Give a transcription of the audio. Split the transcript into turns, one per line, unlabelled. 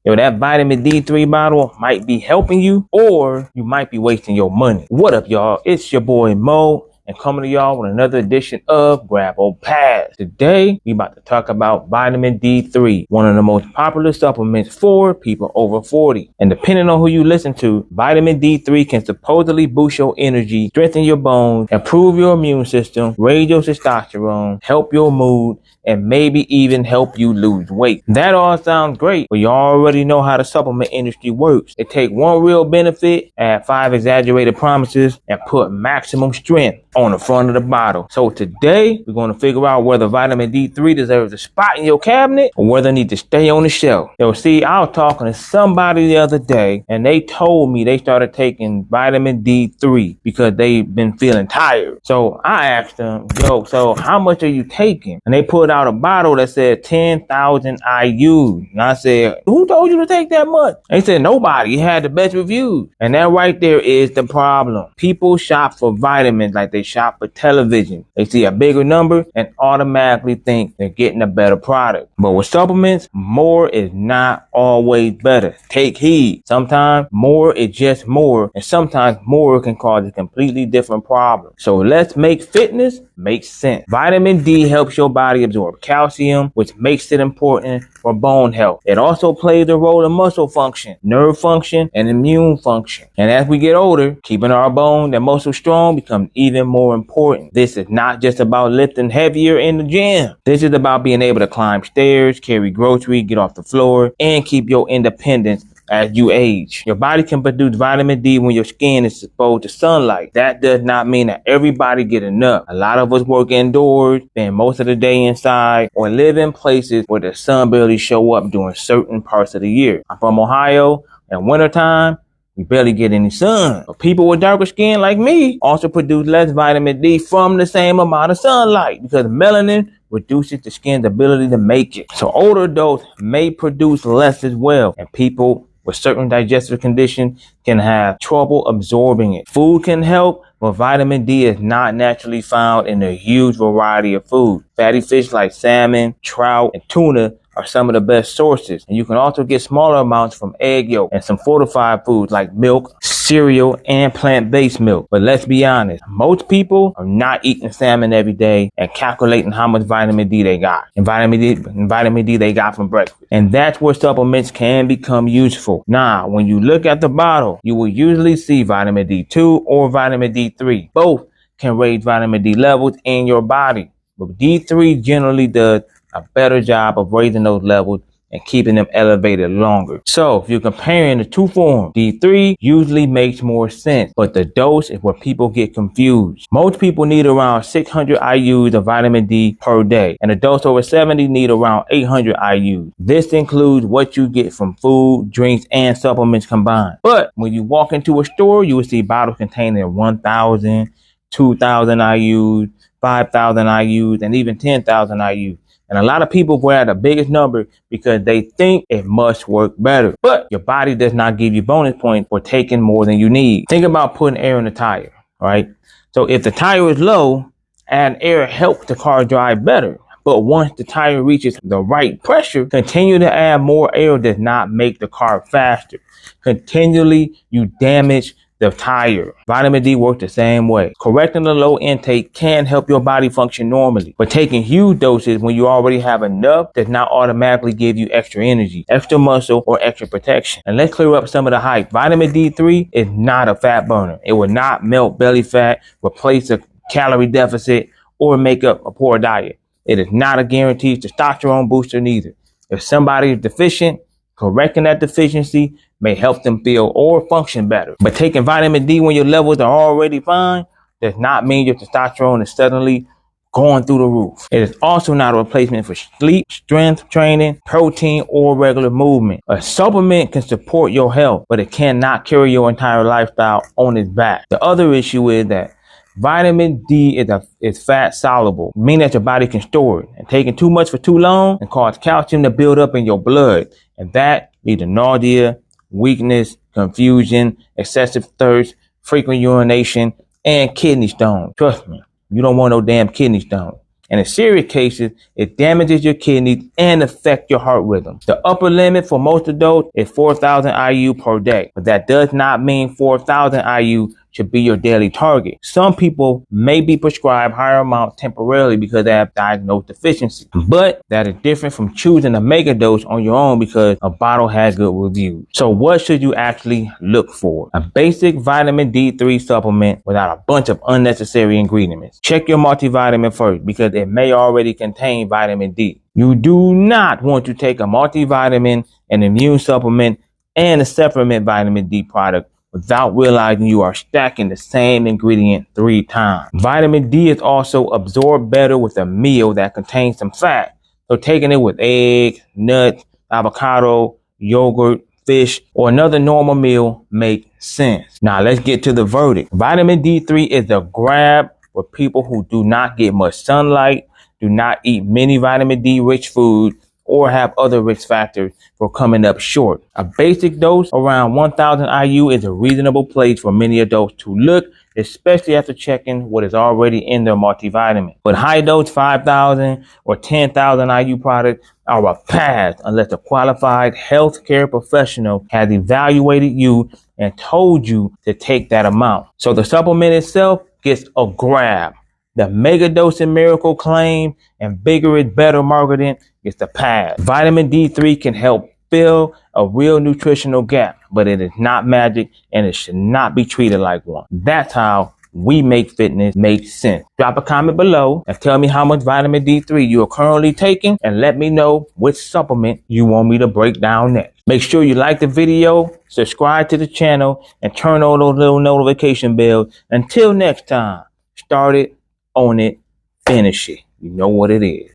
Yo, that vitamin D3 bottle might be helping you, or you might be wasting your money. What up, y'all? It's your boy Mo, and coming to y'all with another edition of Grab or Pass. Today, we about to talk about vitamin D3, one of the most popular supplements for people over 40. And depending on who you listen to, vitamin D3 can supposedly boost your energy, strengthen your bones, improve your immune system, raise your testosterone, help your mood, and maybe even help you lose weight. That all sounds great, but you already know how the supplement industry works. They take one real benefit, add 5 exaggerated promises, and put maximum strength on the front of the bottle. So today, we're going to figure out whether vitamin D3 deserves a spot in your cabinet or whether it needs to stay on the shelf. Yo, see, I was talking to somebody the other day, and they told me they started taking vitamin D3 because they've been feeling tired. So I asked them, yo, so how much are you taking? And they put out a bottle that said 10,000 IU. And I said, who told you to take that much? They said, nobody. It had the best reviews. And that right there is the problem. People shop for vitamins like they shop for television. They see a bigger number and automatically think they're getting a better product. But with supplements, more is not always better. Take heed. Sometimes more is just more, and sometimes more can cause a completely different problem. So let's make fitness make sense. Vitamin D helps your body absorb calcium, which makes it important for bone health. It also plays a role in muscle function, nerve function, and immune function. And as we get older, keeping our bones and muscles strong becomes even more important. This is not just about lifting heavier in the gym. This is about being able to climb stairs, carry groceries, get off the floor, and keep your independence as you age. Your body can produce vitamin D when your skin is exposed to sunlight. That does not mean that everybody get enough. A lot of us work indoors, spend most of the day inside, or live in places where the sun barely show up during certain parts of the year. I'm from Ohio, and wintertime, we barely get any sun. But people with darker skin like me also produce less vitamin D from the same amount of sunlight because melanin reduces the skin's ability to make it. So older adults may produce less as well, and people with certain digestive conditions can have trouble absorbing it. Food can help, but vitamin D is not naturally found in a huge variety of food. Fatty fish like salmon, trout, and tuna are some of the best sources. And you can also get smaller amounts from egg yolk and some fortified foods like milk, cereal, and plant-based milk. But let's be honest, most people are not eating salmon every day and calculating how much vitamin D they got. And vitamin D they got from breakfast. And that's where supplements can become useful. Now, when you look at the bottle, you will usually see vitamin D2 or vitamin D3. Both can raise vitamin D levels in your body. But D3 generally does a better job of raising those levels and keeping them elevated longer. So if you're comparing the two forms, D3 usually makes more sense, but the dose is where people get confused. Most people need around 600 IUs of vitamin D per day, and a dose over 70 need around 800 IUs. This includes what you get from food, drinks, and supplements combined. But when you walk into a store, you will see bottles containing 1,000, 2,000 IUs, 5,000 IUs, and even 10,000 IUs. And a lot of people grab the biggest number because they think it must work better. But your body does not give you bonus points for taking more than you need. Think about putting air in the tire, right? So if the tire is low, adding air helps the car drive better. But once the tire reaches the right pressure, continue to add more air does not make the car faster. Continually, you damage the tire. Vitamin D works the same way. Correcting the low intake can help your body function normally, but taking huge doses when you already have enough does not automatically give you extra energy, extra muscle, or extra protection. And let's clear up some of the hype. Vitamin D3 is not a fat burner. It will not melt belly fat, replace a calorie deficit, or make up a poor diet. It is not a guaranteed testosterone booster neither. If somebody is deficient, correcting that deficiency may help them feel or function better. But taking vitamin D when your levels are already fine does not mean your testosterone is suddenly going through the roof. It is also not a replacement for sleep, strength training, protein, or regular movement. A supplement can support your health, but it cannot carry your entire lifestyle on its back. The other issue is that vitamin D is fat soluble, meaning that your body can store it. And taking too much for too long can cause calcium to build up in your blood. And that leads to nausea, weakness, confusion, excessive thirst, frequent urination, and kidney stones. Trust me, you don't want no damn kidney stone. And in serious cases, it damages your kidneys and affects your heart rhythm. The upper limit for most adults is 4,000 IU per day, but that does not mean 4,000 IU should be your daily target. Some people may be prescribed higher amounts temporarily because they have diagnosed deficiency, but that is different from choosing a megadose on your own because a bottle has good reviews. So what should you actually look for? A basic vitamin D3 supplement without a bunch of unnecessary ingredients. Check your multivitamin first because it may already contain vitamin D. You do not want to take a multivitamin, an immune supplement, and a supplement vitamin D product without realizing you are stacking the same ingredient 3 times. Vitamin D is also absorbed better with a meal that contains some fat. So taking it with eggs, nuts, avocado, yogurt, fish, or another normal meal makes sense. Now let's get to the verdict. Vitamin D3 is a grab for people who do not get much sunlight, do not eat many vitamin D rich foods, or have other risk factors for coming up short. A basic dose around 1,000 IU is a reasonable place for many adults to look, especially after checking what is already in their multivitamin. But high dose 5,000 or 10,000 IU products are a pass unless a qualified healthcare professional has evaluated you and told you to take that amount. So the supplement itself gets a grab. The Megadosing miracle claim and bigger is better marketing gets the pass. Vitamin D3 can help fill a real nutritional gap, but it is not magic and it should not be treated like one. That's how we make fitness make sense. Drop a comment below and tell me how much vitamin D3 you are currently taking and let me know which supplement you want me to break down next. Make sure you like the video, subscribe to the channel, and turn on those little notification bells. Until next time, start it, own it, finish it. You know what it is.